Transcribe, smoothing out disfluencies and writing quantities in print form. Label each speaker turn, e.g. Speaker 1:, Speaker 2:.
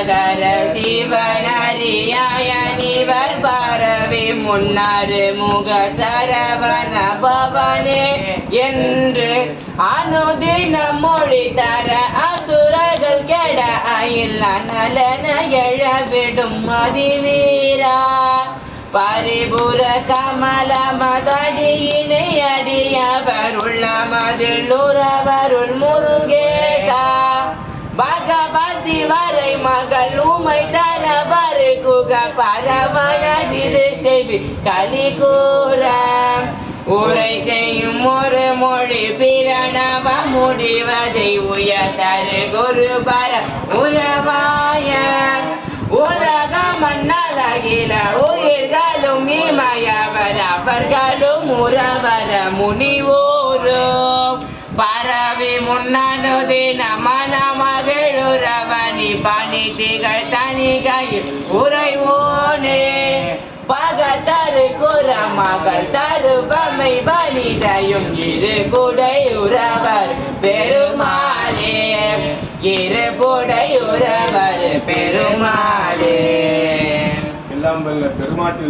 Speaker 1: பரதர சிவனரியாய நிவர் பரவி முன்னாறு முக சரவண பவனே என்று அனுதினம் மொழி தர அசுரர்கள் கெட அயில்ல நலன எழவிடும் மதிவீரா பரிபுர கமல மதடியினை அடியவருள்ள மதிலுறவருள் முருகேசா பகவதி வரை மகள் உமை தர வரு குக பரவன திரு செவி கலிகூர உரை செய்யும் ஒரு மொழி பிரணவ முடிவதை உயர்தரு குரு பர உலவாய உலக மன்னலகில உயிர்களும் இமயவர் அவர்களும் உறவர முனிவோரும் பரவி முன்னனுதின மனமகிழுறவனி பணி திகழ் தனிகையில் உறைவோனே பகதரு குற மகள் தருபமை வனிதையும் இரு குடை உறவர் பெருமாளே இரு குடை உறவர் பெருமாளே
Speaker 2: எல்லாம் வல்ல பெருமாட்டில்